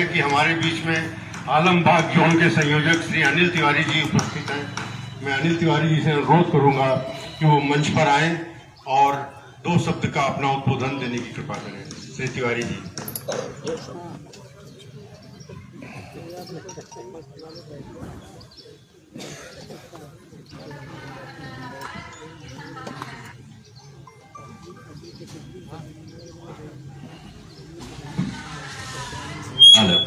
है कि हमारे बीच में आलमबाग जोन के संयोजक श्री अनिल तिवारी जी उपस्थित हैं। मैं अनिल तिवारी जी से अनुरोध करूंगा कि वो मंच पर आए और 2 शब्द का अपना उद्बोधन देने की कृपा करें। श्री तिवारी जी। हेलो।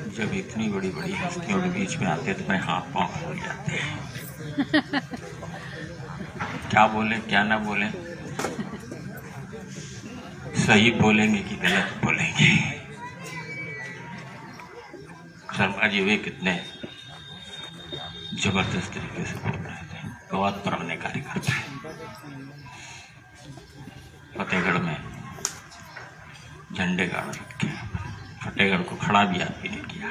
जब इतनी बड़ी बड़ी हस्तियों के बीच में आते तो मैं हाथ पांव खोल जाते हैं। क्या बोले क्या ना बोले, सही बोलेंगे कि गलत बोलेंगे। शर्मा जी वे कितने जबरदस्त तरीके से बोल रहे थे। बहुत पुराने कार्यकर्ता है। फतेहगढ़ में झंडे गाड़ रखे, फतेहगढ़ को खड़ा भी आदमी नहीं किया।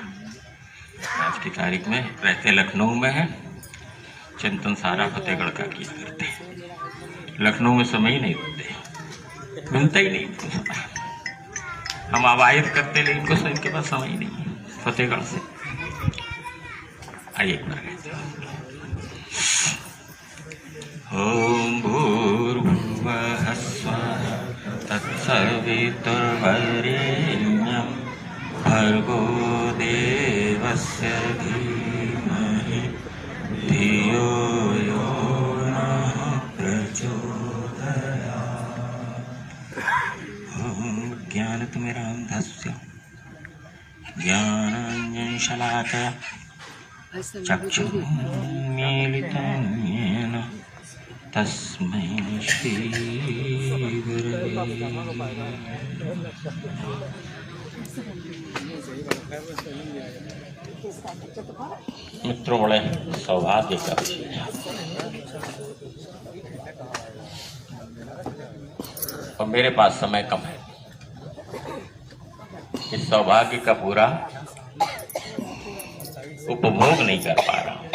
आज की तारीख में रहते लखनऊ में है, चिंतन सारा फतेहगढ़ का किया करते हैं। लखनऊ में समय ही नहीं देते, मिलता ही नहीं। हम आवाहित करते लेकिन कुछ इनके पास समय ही नहीं है। फतेहगढ़ से आइए एक बार ओम भूर्भुवः स्वः तत्सवितुर्वरेण्यं भर्गो देवस्य धीमहि धियो यो नः प्रचोदयात्। ओम ज्ञानतिमिरान्धस्य ज्ञानाञ्जनशलाकया चक्षुरुन्मीलितं येन तस्मै श्री गुरवे। मित्रों, बड़े सौभाग्य का विषय है और मेरे पास समय कम है। इस सौभाग्य का पूरा उपभोग नहीं कर पा रहा हूं।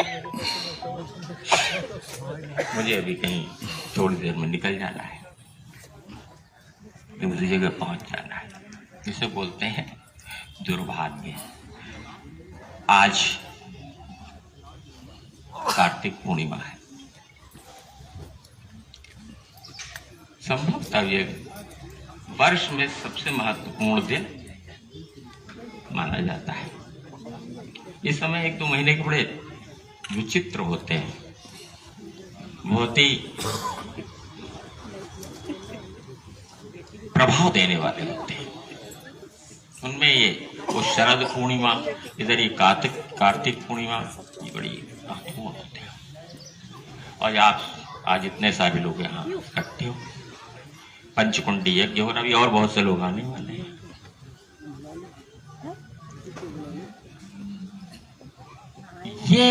मुझे अभी कहीं थोड़ी देर में निकल जाना है, दूसरी जगह पहुंच जाना है। इसे बोलते हैं दुर्भाग्य। आज कार्तिक पूर्णिमा है। संभवतः ये वर्ष में सबसे महत्वपूर्ण दिन माना जाता है। इस समय 1-2 महीने के बड़े विचित्र होते हैं, बहुत ही प्रभाव देने वाले होते हैं। उनमें ये वो शरद पूर्णिमा, इधर ये कार्तिक पूर्णिमा, ये बड़ी महत्वपूर्ण होते हैं। और आप आज इतने सारे लोग यहाँ इकट्ठे हो, पंचकुंडी यज्ञ हो रहा, अभी और बहुत से लोग आने वाले हैं। ये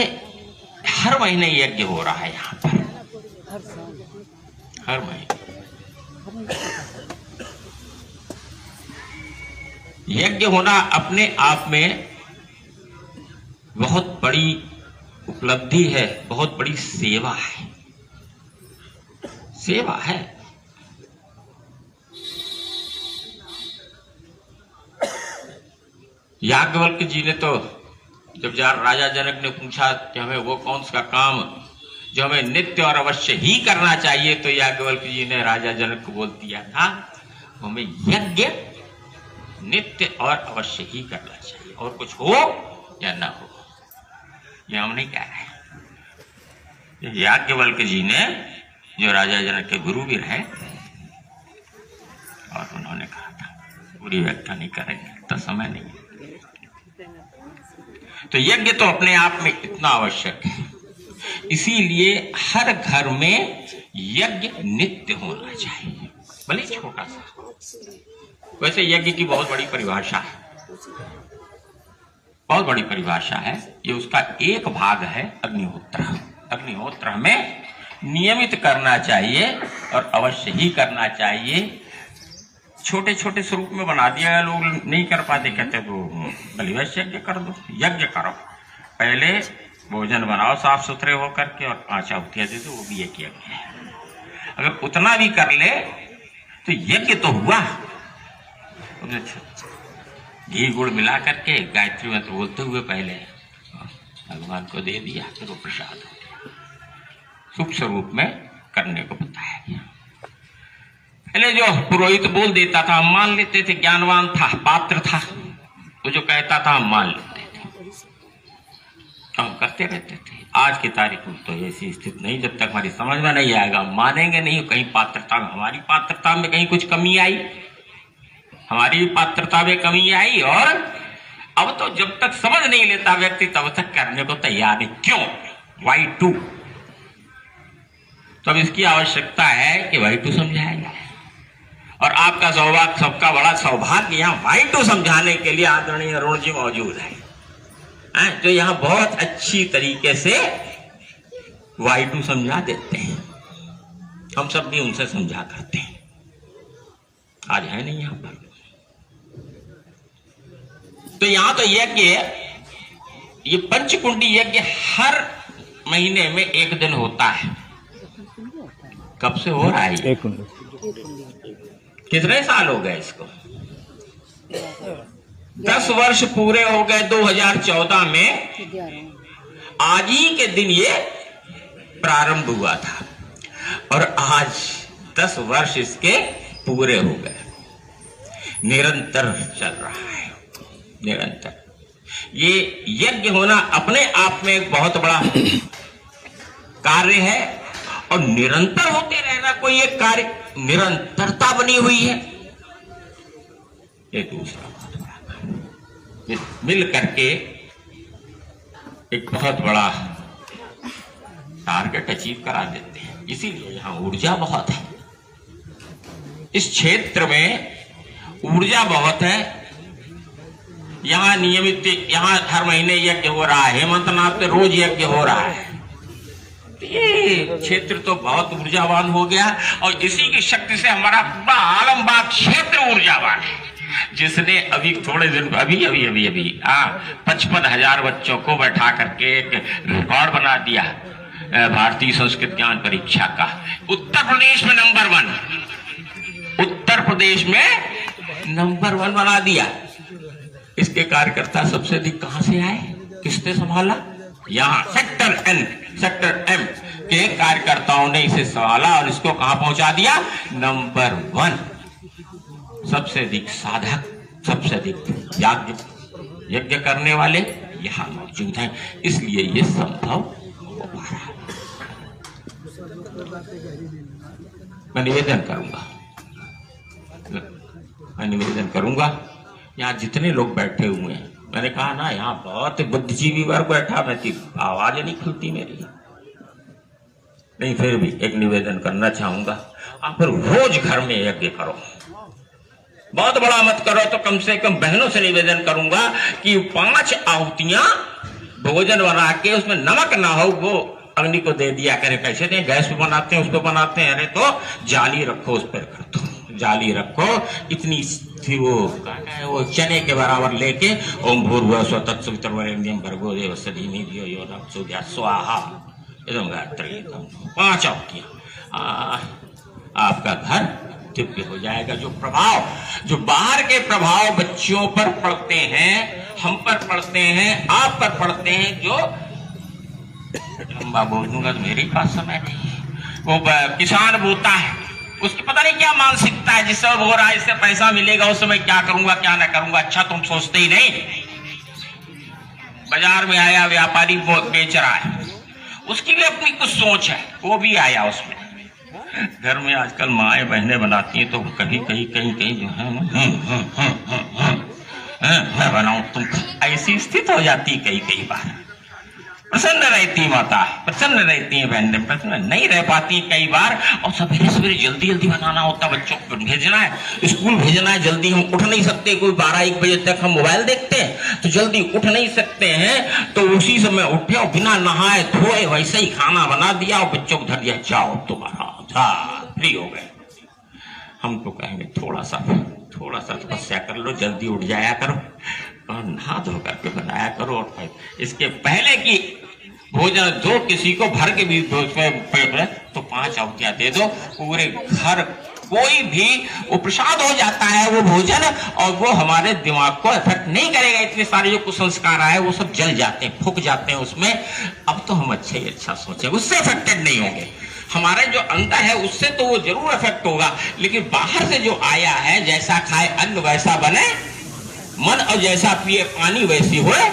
हर महीने यज्ञ हो रहा है यहाँ पर, हर महीने यज्ञ होना अपने आप में बहुत बड़ी उपलब्धि है, बहुत बड़ी सेवा है। सेवा है। याज्ञवल्क्य जी ने तो जब राजा जनक ने पूछा कि हमें वो कौन सा काम जो हमें नित्य और अवश्य ही करना चाहिए, तो याज्ञवल्क्य जी ने राजा जनक को बोल दिया था हमें यज्ञ नित्य और अवश्य ही करना चाहिए, और कुछ हो या ना हो। ये हम नहीं कह रहे। याज्ञवल्क्य जी ने, जो राजा जनक के गुरु भी रहे, और उन्होंने कहा था, पूरी व्याख्या नहीं करेंगे तो समय नहीं है। तो यज्ञ तो अपने आप में इतना आवश्यक है, इसीलिए हर घर में यज्ञ नित्य होना चाहिए, भले छोटा सा। वैसे यज्ञ की बहुत बड़ी परिभाषा है, बहुत बड़ी परिभाषा है। ये उसका एक भाग है अग्निहोत्र। अग्निहोत्र में नियमित करना चाहिए और अवश्य ही करना चाहिए। छोटे छोटे स्वरूप में बना दिया, लोग नहीं कर पाते, कहते तो बलिवश यज्ञ कर दो। यज्ञ करो, पहले भोजन बनाओ साफ सुथरे होकर के और 5 आहुतियां दे दो, वो भी एक यज्ञ है। अगर उतना भी कर ले तो यज्ञ तो हुआ। घी गुड़ मिला करके गायत्री मंत्र बोलते हुए पहले भगवान को दे दिया, फिर वो प्रसाद हो गया। शुभ स्वरूप में करने को बताया गया। पहले जो पुरोहित बोल देता था हम मान लेते थे, ज्ञानवान था, पात्र था, वो जो कहता था हम मान लेते थे, हम करते रहते थे। आज की तारीख में तो ऐसी स्थिति नहीं, जब तक हमारी समझ में नहीं आएगा मानेंगे नहीं। कहीं पात्रता में, हमारी पात्रता में कहीं कुछ कमी आई, हमारी पात्रता में कमी आई। और अब तो जब तक समझ नहीं लेता व्यक्ति तब तक करने को तैयार नहीं। क्यों? Why to. तो अब इसकी आवश्यकता है कि वाई टू समझाएगा। और आपका सौभाग्य, सबका बड़ा सौभाग्य, यहाँ वाई टू समझाने के लिए आदरणीय अरुण जी मौजूद है, जो यहाँ बहुत अच्छी तरीके से वाई टू समझा देते हैं। हम सब भी उनसे समझा करते हैं। आज है नहीं यहाँ पर। तो यहां तो यज्ञ, ये पंचकुंडी यज्ञ हर महीने में एक दिन होता है। कब से हो रहा है? कितने साल हो गए इसको? 10 वर्ष पूरे हो गए 2014 में। आज ही के दिन ये प्रारंभ हुआ था और आज 10 वर्ष इसके पूरे हो गए। निरंतर चल रहा है, निरंतर। ये यज्ञ होना अपने आप में एक बहुत बड़ा कार्य है और निरंतर होते रहना कोई एक कार्य, निरंतरता बनी हुई है। एक दूसरा बहुत बड़ा मिल करके एक बहुत बड़ा टारगेट अचीव करा देते हैं। इसीलिए यहां ऊर्जा बहुत है, इस क्षेत्र में ऊर्जा बहुत है। यहाँ नियमित, यहाँ हर महीने यज्ञ हो रहा है, हेमंतनाथ पे रोज यज्ञ हो रहा है। ये क्षेत्र तो बहुत ऊर्जावान हो गया और इसी की शक्ति से हमारा पूरा आलमबाग क्षेत्र ऊर्जावान है। जिसने अभी थोड़े दिन अभी 55,000 बच्चों को बैठा करके एक रिकॉर्ड बना दिया भारतीय संस्कृत ज्ञान परीक्षा का। उत्तर प्रदेश में नंबर 1, उत्तर प्रदेश में नंबर 1 बना दिया। इसके कार्यकर्ता सबसे अधिक कहां से आए, किसने संभाला? यहाँ सेक्टर एम के कार्यकर्ताओं ने इसे संभाला और इसको कहां पहुंचा दिया? नंबर 1। सबसे अधिक साधक, सबसे अधिक यज्ञ करने वाले यहां मौजूद हैं, इसलिए ये संभव हो पा रहा है। मैं निवेदन करूंगा यहाँ जितने लोग बैठे हुए हैं, मैंने कहा ना यहाँ बहुत बुद्धिजीवी वर्ग बैठा, मैं आवाज नहीं खुलती मेरी। नहीं, फिर भी एक निवेदन करना चाहूंगा, आप रोज घर में यज्ञ करो। बहुत बड़ा मत करो तो कम से कम बहनों से निवेदन करूंगा कि 5 आहुतियां भोजन बना के उसमें नमक ना हो वो अग्नि को दे दिया करें। कैसे दें? गैस पे बनाते हैं, उस पर बनाते हैं। अरे तो जाली रखो, उस पर कर दो, जाली रखो। इतनी वो चने के बराबर लेके ओम भूर्भुवः स्वः तत्सवितुर्वरेण्यं भर्गो देवस्य धीमहि धियो यो नः प्रचोदयात् स्वाहा एकदम गायत्री 5 आहुतियां, आपका घर दिव्य हो जाएगा। जो प्रभाव, जो बाहर के प्रभाव बच्चियों पर पड़ते हैं, हम पर पड़ते हैं, आप पर पड़ते हैं, जो लंबा बोल दूंगा तो मेरे पास समय नहीं है। वो किसान बोता है, उसकी पता नहीं क्या मानसिकता है, जिस समय हो रहा है इससे पैसा मिलेगा, उस समय क्या करूंगा क्या ना करूंगा। अच्छा तुम सोचते ही नहीं। बाजार में आया व्यापारी बेच रहा है, उसकी भी अपनी कुछ सोच है, वो भी आया उसमें। घर में आजकल माएँ बहनें बनाती हैं तो कहीं जो है मैं बनाऊं तुम, ऐसी स्थिति हो जाती कई बार। प्रसन्न रहती माता, प्रसन्न रहती है बहनें, प्रसन्न नहीं रह पाती कई बार। और सवेरे सवेरे जल्दी जल्दी बनाना होता, बच्चों को भेजना है, स्कूल भेजना है, जल्दी हम उठ नहीं सकते। कोई 12-1 बजे तक हम मोबाइल देखते हैं तो जल्दी उठ नहीं सकते हैं। तो उसी समय उठे और बिना नहाए धोए वैसे ही खाना बना दिया और बच्चों को धर दिया, जाओ तुम्हारा फ्री हो गए। हम तो कहेंगे थोड़ा सा तपस्या कर लो, जल्दी उठ जाया करो और नहा धो करके बनाया करो। और इसके पहले की भोजन दो, किसी को भर के भी तो 5 आहुतियां दे दो, पूरे घर कोई भी वो प्रसाद हो जाता है वो भोजन, और वो हमारे दिमाग को इफेक्ट नहीं करेगा। इतने सारे जो कुसंस्कार आए वो सब जल जाते हैं, फूक जाते हैं उसमें। अब तो हम अच्छे ही अच्छा सोचें, उससे इफेक्टेड नहीं होंगे। हमारे जो अंदर है उससे तो वो जरूर इफेक्ट होगा, लेकिन बाहर से जो आया है, जैसा खाए अन्न वैसा बने मन, और जैसा पिए पानी वैसी होए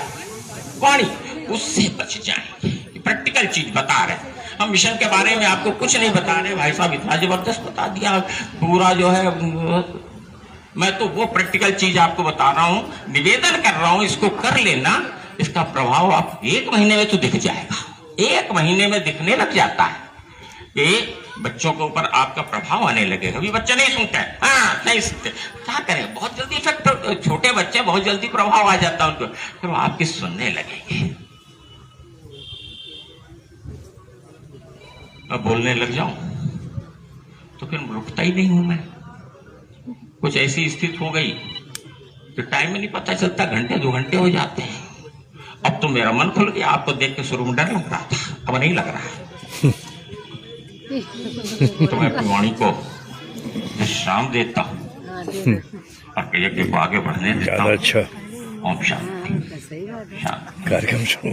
वाणी, उससे बच जाएंगे। प्रैक्टिकल चीज बता रहे, हम मिशन के बारे में आपको कुछ नहीं बता रहे। भाई साहब इतना जबरदस्त बता दिया पूरा जो है। मैं तो वो प्रैक्टिकल चीज आपको बता रहा हूं, निवेदन कर रहा हूं, इसको कर लेना। इसका प्रभाव आप 1 महीने में तो दिख जाएगा, 1 महीने में दिखने लग जाता है कि बच्चों के ऊपर आपका प्रभाव आने लगेगा। अभी बच्चे नहीं सुनते हैं, हाँ नहीं सुनते, क्या करें, बहुत जल्दी इफेक्ट, छोटे बच्चे बहुत जल्दी प्रभाव आ जाता है उनको, फिर वो आपके सुनने लगेंगे। अब बोलने लग जाऊं तो फिर रुकता ही नहीं हूं मैं। कुछ ऐसी स्थिति हो गई तो टाइम में नहीं पता चलता, घंटे 2 घंटे हो जाते हैं। अब तो मेरा मन खुल गया, आपको देख के शुरू में डर लग रहा था, अब नहीं लग रहा है। तो मैं अपनी वाणी को विश्राम देता हूँ और यज्ञ को आगे बढ़ने देता हूँ। अच्छा ओम शांति। कार्यक्रम शुरू।